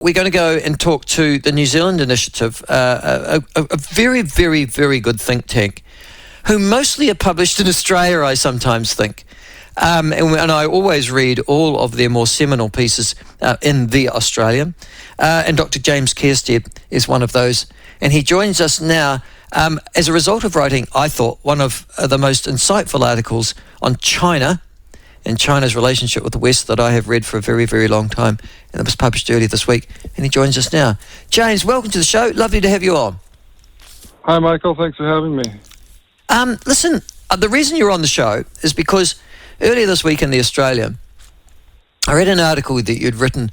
we're going to go and talk to the New Zealand Initiative, a very, very, very good think tank, who mostly are published in Australia, I sometimes think. And I always read all of their more seminal pieces in The Australian. And Dr James Kierstead is one of those. And he joins us now as a result of writing, I thought, one of the most insightful articles on China and China's relationship with the West that I have read for a very, very long time. And it was published earlier this week. And he joins us now. James, welcome to the show. Lovely to have you on. Hi, Michael. Thanks for having me. Listen, the reason you're on the show is because earlier this week in The Australian, I read an article that you'd written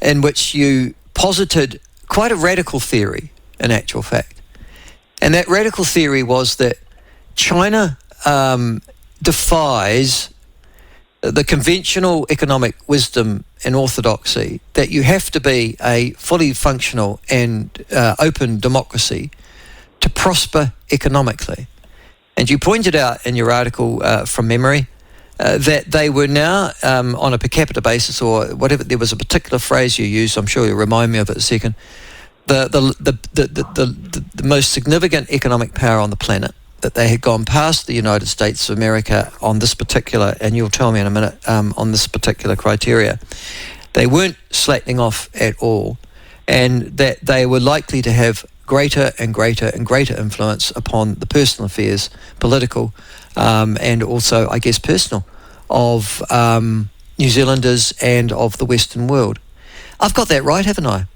in which you posited quite a radical theory, in actual fact. And that radical theory was that China defies the conventional economic wisdom and orthodoxy that you have to be a fully functional and open democracy to prosper economically. And you pointed out in your article from memory that they were now on a per capita basis or whatever, there was a particular phrase you used, I'm sure you'll remind me of it in a second, the most significant economic power on the planet, that they had gone past the United States of America on this particular, and you'll tell me in a minute, on this particular criteria. They weren't slacking off at all, and that they were likely to have greater and greater and greater influence upon the personal affairs, political, and also, I guess, personal, of New Zealanders and of the Western world. I've got that right, haven't I?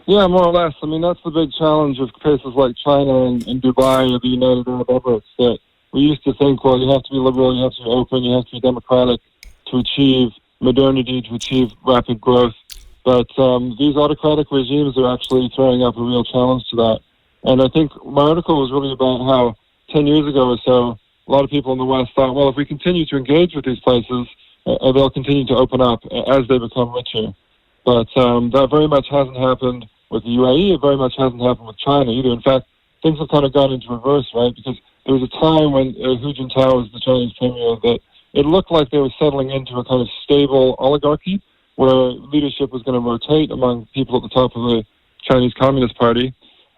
Yeah, more or less. I mean, that's the big challenge of places like China and Dubai or the United Arab Emirates, that we used to think, well, you have to be liberal, you have to be open, you have to be democratic to achieve modernity, to achieve rapid growth. But these autocratic regimes are actually throwing up a real challenge to that. And I think my article was really about how 10 years ago or so, a lot of people in the West thought, well, if we continue to engage with these places, they'll continue to open up as they become richer. But that very much hasn't happened with the UAE. It very much hasn't happened with China either. In fact, things have kind of gone into reverse, right? Because there was a time when Hu Jintao was the Chinese premier that it looked like they were settling into a kind of stable oligarchy where leadership was going to rotate among people at the top of the Chinese Communist Party.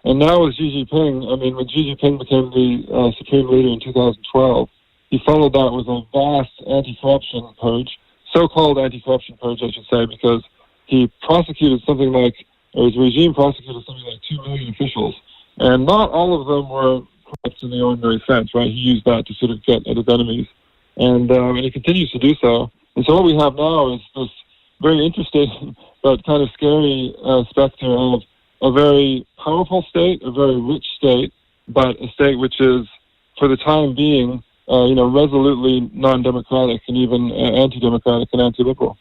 And now with Xi Jinping, I mean, when Xi Jinping became the supreme leader in 2012, he followed that with a vast anti-corruption purge, so-called anti-corruption purge, I should say, because he prosecuted something like, or his regime prosecuted something like 2 million officials. And not all of them were corrupt in the ordinary sense, right? He used that to sort of get at his enemies. And he continues to do so. And so what we have now is this very interesting but kind of scary specter of a very powerful state, a very rich state, but a state which is, for the time being, resolutely non-democratic and even anti-democratic and anti-liberal.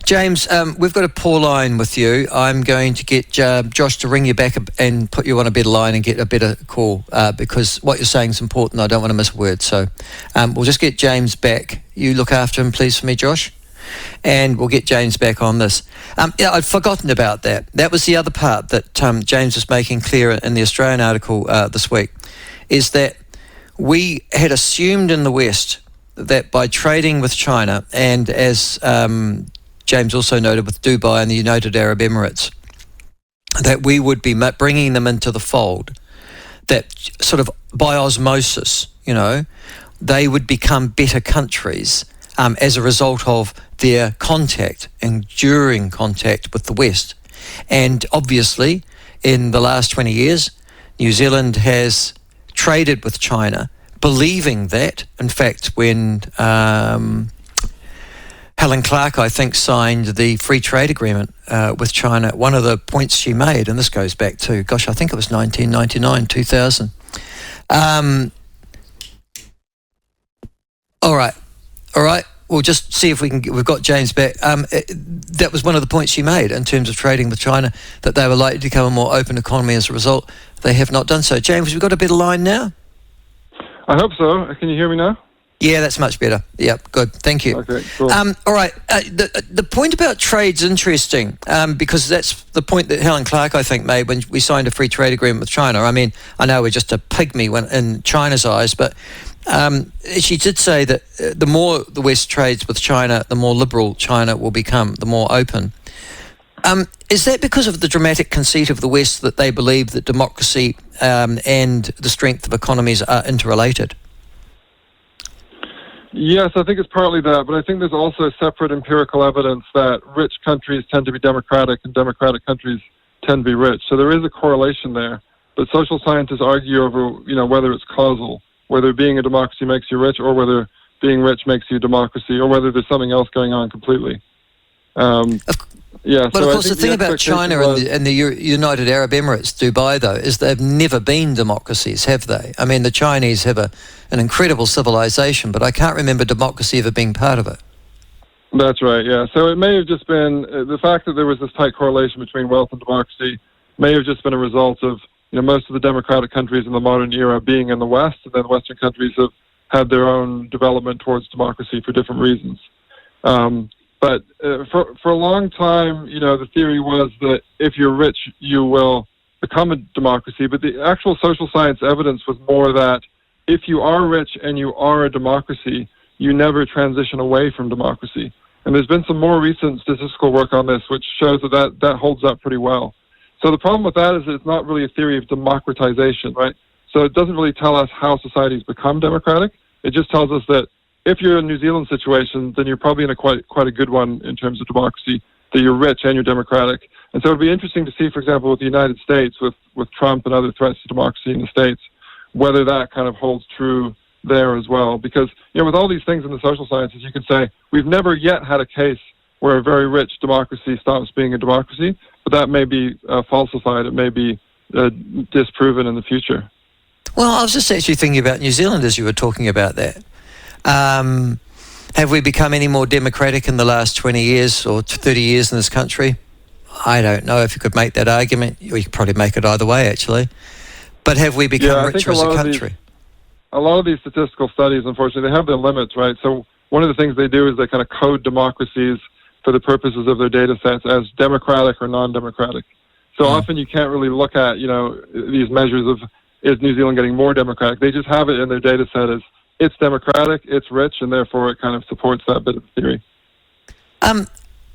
James, we've got a poor line with you. I'm going to get Josh to ring you back and put you on a better line and get a better call because what you're saying is important. I don't want to miss a word. So we'll just get James back. You look after him, please, for me, Josh. And we'll get James back on this. I'd forgotten about that. That was the other part that James was making clear in the Australian article this week, is that we had assumed in the West that by trading with China, and as James also noted with Dubai and the United Arab Emirates, that we would be bringing them into the fold, that sort of by osmosis, they would become better countries as a result of their contact, enduring contact with the West. And obviously, in the last 20 years, New Zealand has traded with China, believing that. In fact, when Helen Clark, I think, signed the free trade agreement with China, one of the points she made, and this goes back to, I think it was 1999, 2000. All right. We'll just see if we've got James back. That was one of the points she made in terms of trading with China, that they were likely to become a more open economy as a result. They have not done so. James, we've got a better line now? I hope so. Can you hear me now? Yeah, that's much better. Yep, good. Thank you. Okay, cool. All right. The point about trade's interesting because that's the point that Helen Clark, I think, made when we signed a free trade agreement with China. I mean, I know we're just a pygmy in China's eyes, but she did say that the more the West trades with China, the more liberal China will become, the more open. Is that because of the dramatic conceit of the West that they believe that democracy and the strength of economies are interrelated? Yes, I think it's partly that, but I think there's also separate empirical evidence that rich countries tend to be democratic and democratic countries tend to be rich. So there is a correlation there. But social scientists argue over, whether it's causal, whether being a democracy makes you rich or whether being rich makes you a democracy or whether there's something else going on completely. Yeah, but of course, the thing about China and the United Arab Emirates, Dubai, though, is they've never been democracies, have they? I mean, the Chinese have an incredible civilization, but I can't remember democracy ever being part of it. That's right, yeah. So it may have just been the fact that there was this tight correlation between wealth and democracy may have just been a result of most of the democratic countries in the modern era being in the West, and then Western countries have had their own development towards democracy for different reasons. But for a long time, the theory was that if you're rich, you will become a democracy. But the actual social science evidence was more that if you are rich and you are a democracy, you never transition away from democracy. And there's been some more recent statistical work on this, which shows that holds up pretty well. So the problem with that is that it's not really a theory of democratization, right? So it doesn't really tell us how societies become democratic. It just tells us that if you're in a New Zealand situation, then you're probably in a quite a good one in terms of democracy, that you're rich and you're democratic. And so it'd be interesting to see, for example, with the United States, with Trump and other threats to democracy in the States, whether that kind of holds true there as well. Because, with all these things in the social sciences, you can say, we've never yet had a case where a very rich democracy stops being a democracy, but that may be falsified. It may be disproven in the future. Well, I was just actually thinking about New Zealand as you were talking about that. Have we become any more democratic in the last 20 years or 30 years in this country? I don't know if you could make that argument. You could probably make it either way, actually. But have we become richer as a country? A lot of these statistical studies, unfortunately, they have their limits, right? So one of the things they do is they kind of code democracies for the purposes of their data sets as democratic or non-democratic. So often you can't really look at, these measures of, is New Zealand getting more democratic? They just have it in their data set as it's democratic, it's rich, and therefore it kind of supports that bit of theory. I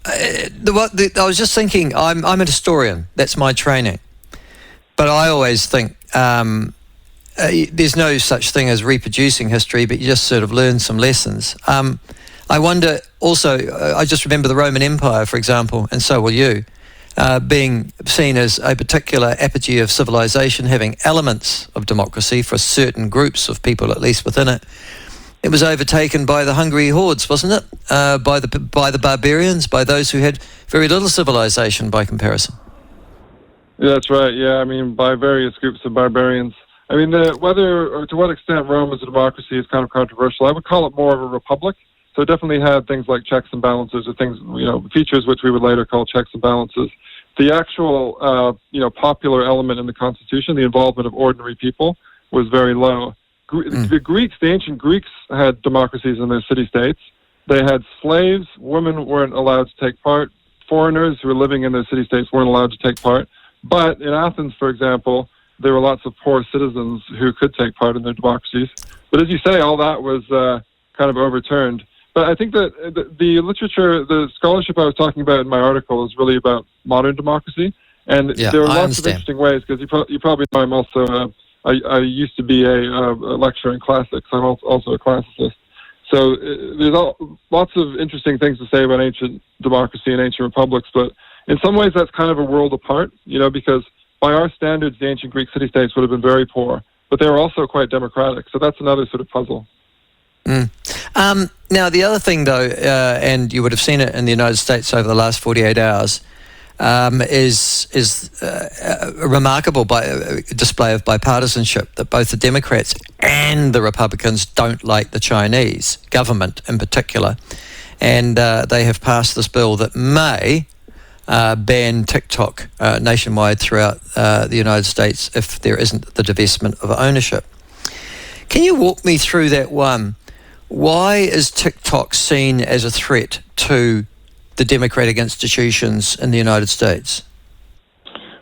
was just thinking, I'm a historian. That's my training. But I always think there's no such thing as reproducing history, but you just sort of learn some lessons. I wonder also, I just remember the Roman Empire, for example, and so will you, being seen as a particular apogee of civilization, having elements of democracy for certain groups of people, at least within it. It was overtaken by the hungry hordes, wasn't it? By the barbarians, by those who had very little civilization by comparison. Yeah, that's right. Yeah, I mean, by various groups of barbarians. I mean, whether or to what extent Rome was a democracy is kind of controversial. I would call it more of a republic. So it definitely had things like checks and balances, or things, features which we would later call checks and balances. The actual, popular element in the Constitution, the involvement of ordinary people, was very low. The ancient Greeks had democracies in their city-states. They had slaves. Women weren't allowed to take part. Foreigners who were living in their city-states weren't allowed to take part. But in Athens, for example, there were lots of poor citizens who could take part in their democracies. But as you say, all that was kind of overturned. But I think that the literature, the scholarship I was talking about in my article is really about modern democracy. And there are lots of interesting ways, because you probably know I'm also, I used to be a lecturer in classics. I'm also a classicist. So there's lots of interesting things to say about ancient democracy and ancient republics. But in some ways, that's kind of a world apart, because by our standards, the ancient Greek city-states would have been very poor, but they were also quite democratic. So that's another sort of puzzle. Now, the other thing, though, and you would have seen it in the United States over the last 48 hours, is a remarkable display of bipartisanship, that both the Democrats and the Republicans don't like the Chinese government in particular. And they have passed this bill that may ban TikTok nationwide throughout the United States if there isn't the divestment of ownership. Can you walk me through that one? Why is TikTok seen as a threat to the democratic institutions in the United States?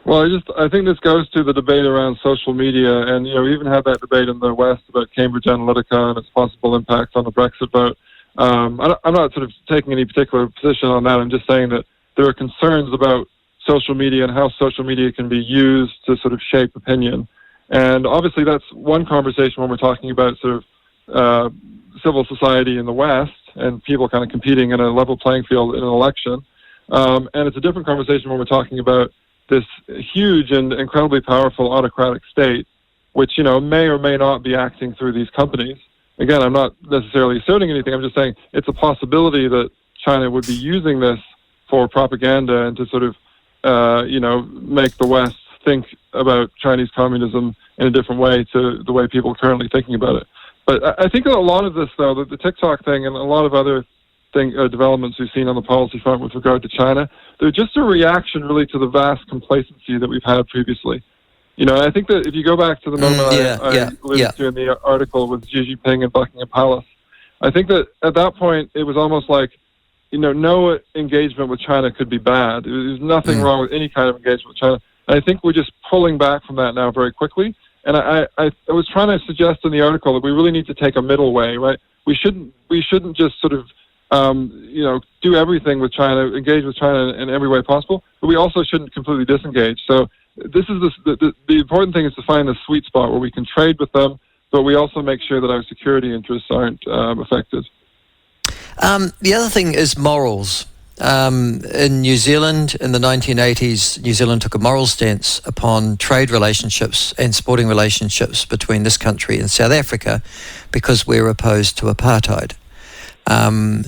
Well, I think this goes to the debate around social media, and we even had that debate in the West about Cambridge Analytica and its possible impact on the Brexit vote. I'm not sort of taking any particular position on that. I'm just saying that there are concerns about social media and how social media can be used to sort of shape opinion. And obviously that's one conversation when we're talking about sort of civil society in the West and people kind of competing in a level playing field in an election. And it's a different conversation when we're talking about this huge and incredibly powerful autocratic state, which, may or may not be acting through these companies. Again, I'm not necessarily asserting anything. I'm just saying it's a possibility that China would be using this for propaganda and to sort of, make the West think about Chinese communism in a different way to the way people are currently thinking about it. But I think that a lot of this, though, the TikTok thing and a lot of other developments we've seen on the policy front with regard to China, they're just a reaction really to the vast complacency that we've had previously. I think that if you go back to the moment I alluded to in the article with Xi Jinping and Buckingham Palace, I think that at that point it was almost like, no engagement with China could be bad. There's nothing wrong with any kind of engagement with China. And I think we're just pulling back from that now very quickly. And I was trying to suggest in the article that we really need to take a middle way, right? We shouldn't just sort of do everything with China, engage with China in every way possible, but we also shouldn't completely disengage. So this is the important thing is to find the sweet spot where we can trade with them, but we also make sure that our security interests aren't affected. The other thing is morals. In New Zealand, in the 1980s, New Zealand took a moral stance upon trade relationships and sporting relationships between this country and South Africa because we're opposed to apartheid. I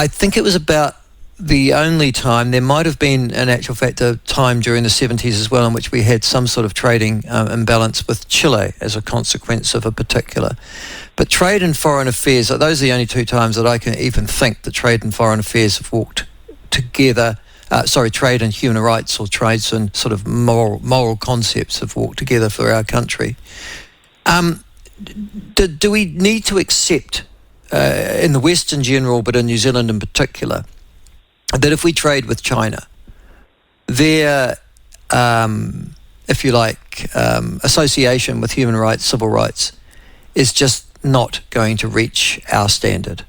think it was about the only time, there might have been, in actual fact, a time during the 70s as well in which we had some sort of trading imbalance with Chile as a consequence of a particular. But trade and foreign affairs, those are the only two times that I can even think that trade and foreign affairs have walked together. Trade and human rights or trades and sort of moral concepts have walked together for our country. Do we need to accept, in the West in general, but in New Zealand in particular, that if we trade with China, their, if you like, association with human rights, civil rights, is just not going to reach our standard?